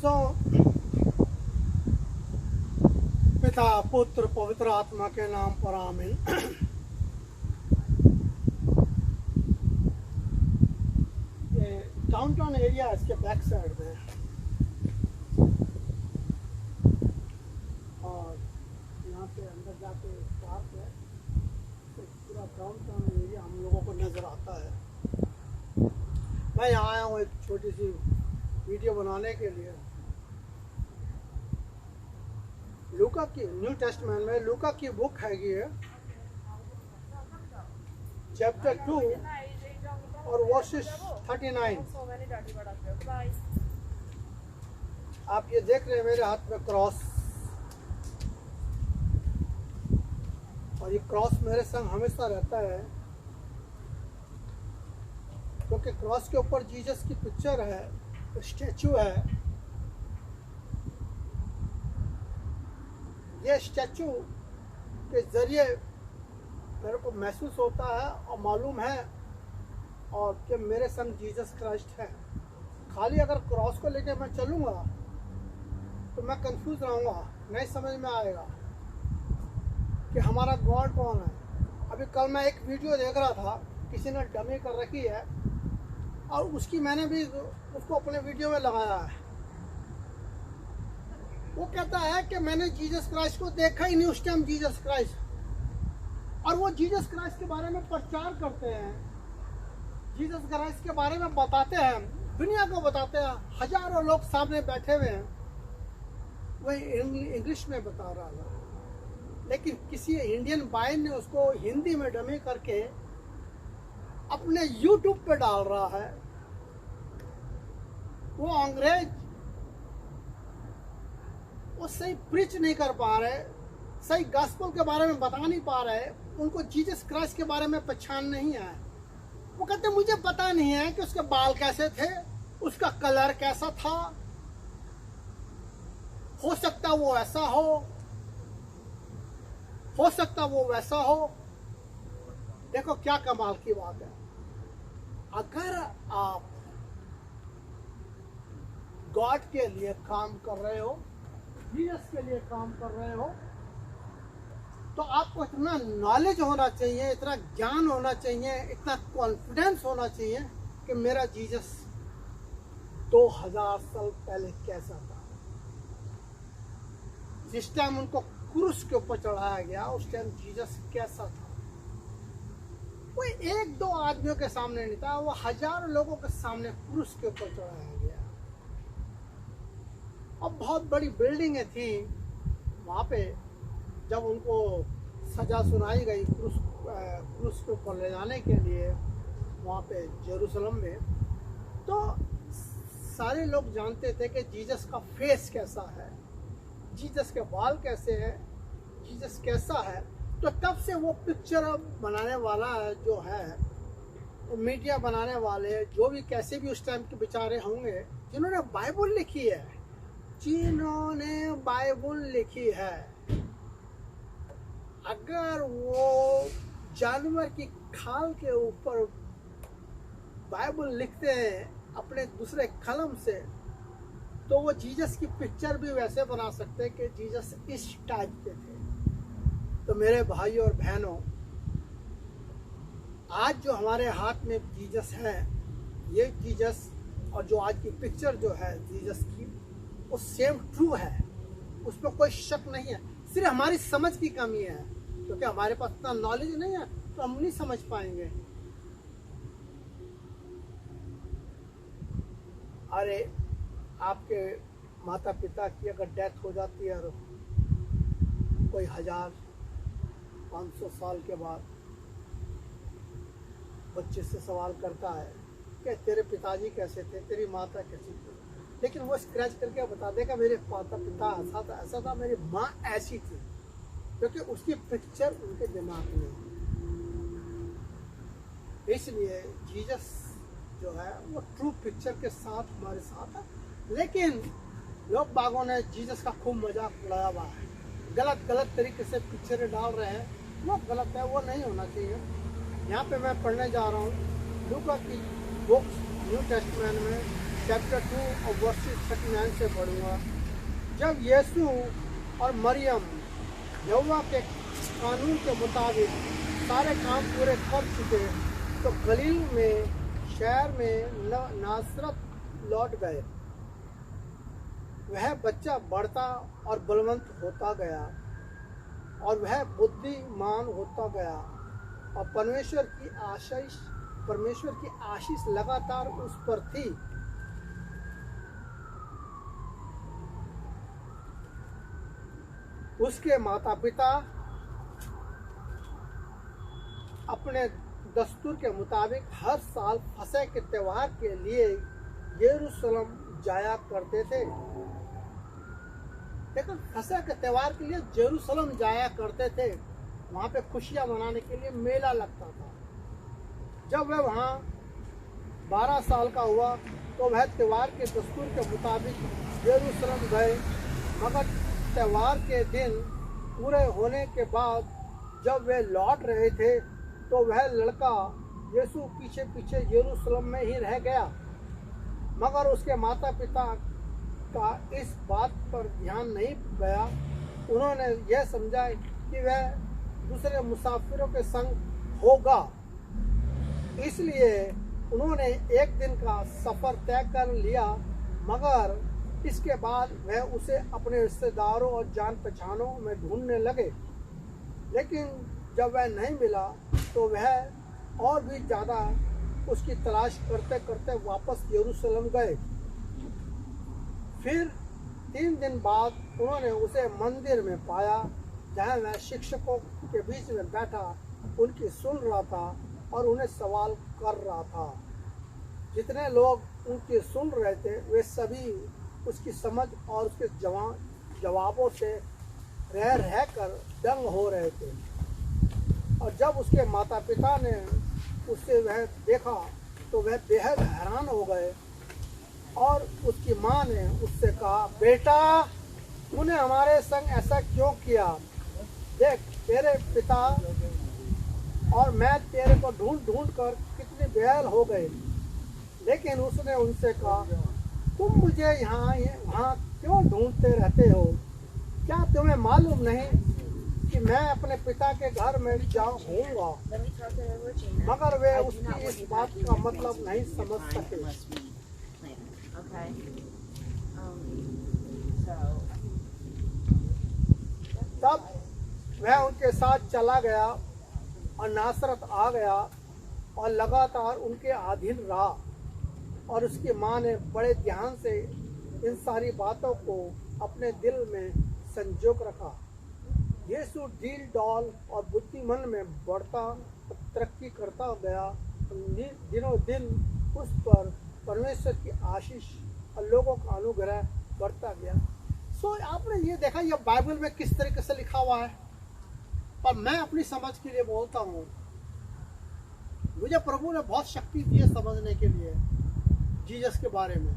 सो पिता पुत्र पवित्र आत्मा के नाम पर आमीन। ये डाउनटाउन एरिया इसके बैक साइड में और यहाँ पे अंदर जाके पार्क है, तो पूरा डाउनटाउन एरिया हम लोगों को नज़र आता है। मैं यहाँ आया हूँ एक छोटी सी वीडियो बनाने के लिए। लूका की न्यू टेस्टमेंट में लूका की बुक है ये चैप्टर 2 और वर्सेस 39। आप ये देख रहे हैं मेरे हाथ में क्रॉस, और ये क्रॉस मेरे संग हमेशा रहता है क्योंकि क्रॉस के ऊपर जीसस की पिक्चर है, स्टैचू है। ये स्टैचू के जरिए मेरे को महसूस होता है और मालूम है और कि मेरे संग जीसस क्राइस्ट है। खाली अगर क्रॉस को लेकर मैं चलूँगा तो मैं कंफ्यूज रहूँगा, नहीं समझ में आएगा कि हमारा गॉड कौन है। अभी कल मैं एक वीडियो देख रहा था, किसी ने डमी कर रखी है और उसकी मैंने भी उसको अपने वीडियो में लगाया है। वो कहता है कि मैंने जीसस क्राइस्ट को देखा ही नहीं उस टाइम, जीसस क्राइस्ट, और वो जीसस क्राइस्ट के बारे में प्रचार करते हैं, जीसस क्राइस्ट के बारे में बताते हैं, दुनिया को बताते हैं। हजारों लोग सामने बैठे हुए हैं, वही इंग्लिश में बता रहा था, लेकिन किसी इंडियन भाई ने उसको हिंदी में डमी करके अपने यूट्यूब पे डाल रहा है। वो अंग्रेज वो सही प्रीच नहीं कर पा रहे, सही गॉस्पेल के बारे में बता नहीं पा रहे, उनको जीसस क्राइस्ट के बारे में पहचान नहीं है। वो कहते मुझे पता नहीं है कि उसके बाल कैसे थे, उसका कलर कैसा था, हो सकता वो ऐसा हो सकता वो वैसा हो। देखो क्या कमाल की बात है, अगर आप गॉड के लिए काम कर रहे हो, जीसस के लिए काम कर रहे हो, तो आपको इतना नॉलेज होना चाहिए, इतना ज्ञान होना चाहिए, इतना कॉन्फिडेंस होना चाहिए कि मेरा जीसस 2000 साल पहले कैसा था। जिस टाइम उनको क्रूस के ऊपर चढ़ाया गया उस टाइम जीसस कैसा था। वो एक दो आदमियों के सामने नहीं था, वो हजारों लोगों के सामने क्रूस के ऊपर चढ़ाया गया। अब बहुत बड़ी बिल्डिंगें थी वहाँ पे। जब उनको सजा सुनाई गई क्रूस के ऊपर ले जाने के लिए वहाँ पे यरूशलेम में, तो सारे लोग जानते थे कि जीसस का फेस कैसा है, जीसस के बाल कैसे हैं, जीसस कैसा है। तो तब से वो पिक्चर बनाने वाला जो है, वो मीडिया बनाने वाले जो भी कैसे भी उस टाइम के बेचारे होंगे जिन्होंने बाइबल लिखी है, अगर वो जानवर की खाल के ऊपर बाइबल लिखते हैं अपने दूसरे कलम से, तो वो जीसस की पिक्चर भी वैसे बना सकते हैं कि जीसस इस टाइप के थे। तो मेरे भाई और बहनों, आज जो हमारे हाथ में जीसस है, ये जीसस और जो आज की पिक्चर जो है जीसस की, वो सेम ट्रू है, उसमें कोई शक नहीं है। सिर्फ हमारी समझ की कमी है, क्योंकि हमारे पास इतना नॉलेज नहीं है तो हम नहीं समझ पाएंगे। अरे आपके माता पिता की अगर डेथ हो जाती है और कोई 1500 साल के बाद बच्चे से सवाल करता है कि तेरे पिताजी कैसे थे, तेरी माता कैसी थी, लेकिन वो स्क्रैच करके बता देगा मेरे माता पिता ऐसा था, मेरी माँ ऐसी थी, क्योंकि उसकी पिक्चर उनके दिमाग में है। इसलिए जीसस जो है वो ट्रू पिक्चर के साथ हमारे साथ है। लेकिन लोग बागों ने जीसस का खूब मजाक उड़ाया हुआ है, गलत तरीके से पिक्चरें डाल रहे हैं, वो गलत है, वो नहीं होना चाहिए। यहाँ पे मैं पढ़ने जा रहा हूँ लूका की बुक न्यू टेस्टमेंट में चैप्टर 2 और वर्स 39 से पढ़ूंगा। जब यीशु और मरियम यहोवा के कानून के मुताबिक सारे काम पूरे कर चुके तो गलील में शहर में नासरत लौट गए। वह बच्चा बढ़ता और बलवंत होता गया और वह बुद्धिमान होता गया और परमेश्वर की आशीष लगातार उस पर थी। उसके माता पिता अपने दस्तूर के मुताबिक हर साल फसह के त्योहार के लिए यरूशलेम जाया करते थे। लेकिन फसह के त्योहार के लिए यरूशलेम जाया करते थे। वहाँ पे खुशियाँ मनाने के लिए मेला लगता था। जब वह वहाँ 12 साल का हुआ तो वह त्योहार के दस्तूर के मुताबिक यरूशलेम गए। मगर त्योहार के दिन पूरे होने के बाद जब वे लौट रहे थे तो वह लड़का यीशु पीछे पीछे यरूशलेम में ही रह गया। मगर उसके माता पिता का इस बात पर ध्यान नहीं गया। उन्होंने यह समझा कि वह दूसरे मुसाफिरों के संग होगा, इसलिए उन्होंने एक दिन का सफर तय कर लिया। मगर इसके बाद वह उसे अपने रिश्तेदारों और जान पहचानों में ढूंढने लगे। लेकिन जब वह नहीं मिला तो वह और भी ज़्यादा उसकी तलाश करते करते वापस यरूशलेम गए। फिर 3 दिन बाद उन्होंने उसे मंदिर में पाया, जहाँ वह शिक्षकों के बीच में बैठा उनकी सुन रहा था और उन्हें सवाल कर रहा था। जितने लोग उनकी सुन रहे थे वे सभी उसकी समझ और उसके जवाबों से रह रहकर दंग हो रहे थे। और जब उसके माता पिता ने उससे वह देखा तो वह बेहद हैरान हो गए। और उसकी माँ ने उससे कहा, बेटा तूने हमारे संग ऐसा क्यों किया? देख तेरे पिता और मैं तेरे को ढूंढ ढूंढ कर कितनी बेहाल हो गए। लेकिन उसने उनसे कहा, तुम मुझे वहाँ क्यों ढूंढते रहते हो? क्या तुम्हें मालूम नहीं कि मैं अपने पिता के घर में जाऊँगा? मगर वे उसकी इस बात का मतलब नहीं समझ सके। तब वह उनके साथ चला गया और नासरत आ गया और लगातार उनके अधीन रहा। और उसकी माँ ने बड़े ध्यान से इन सारी बातों को अपने दिल में संजोग रखा। यीशु डील डॉल और बुद्धिमान में बढ़ता तरक्की करता गया। दिनों दिन उस पर परमेश्वर की आशीष और लोगों का अनुग्रह बढ़ता गया। आपने ये देखा ये बाइबल में किस तरीके से लिखा हुआ है। पर मैं अपनी समझ के लिए बोलता हूँ, मुझे प्रभु ने बहुत शक्ति दी है समझने के लिए जीसस के बारे में।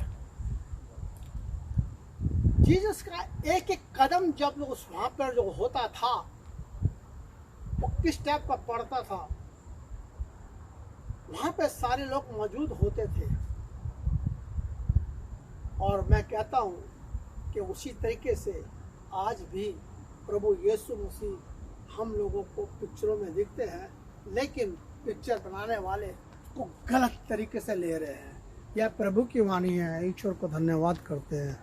जीसस का एक एक कदम जब उस वहां पर जो होता था वो किस टाइप का पड़ता था, वहां पे सारे लोग मौजूद होते थे। और मैं कहता हूं कि उसी तरीके से आज भी प्रभु यीशु मसीह हम लोगों को पिक्चरों में दिखते हैं, लेकिन पिक्चर बनाने वाले को गलत तरीके से ले रहे हैं। यह प्रभु की वाणी है। ईश्वर को धन्यवाद करते हैं।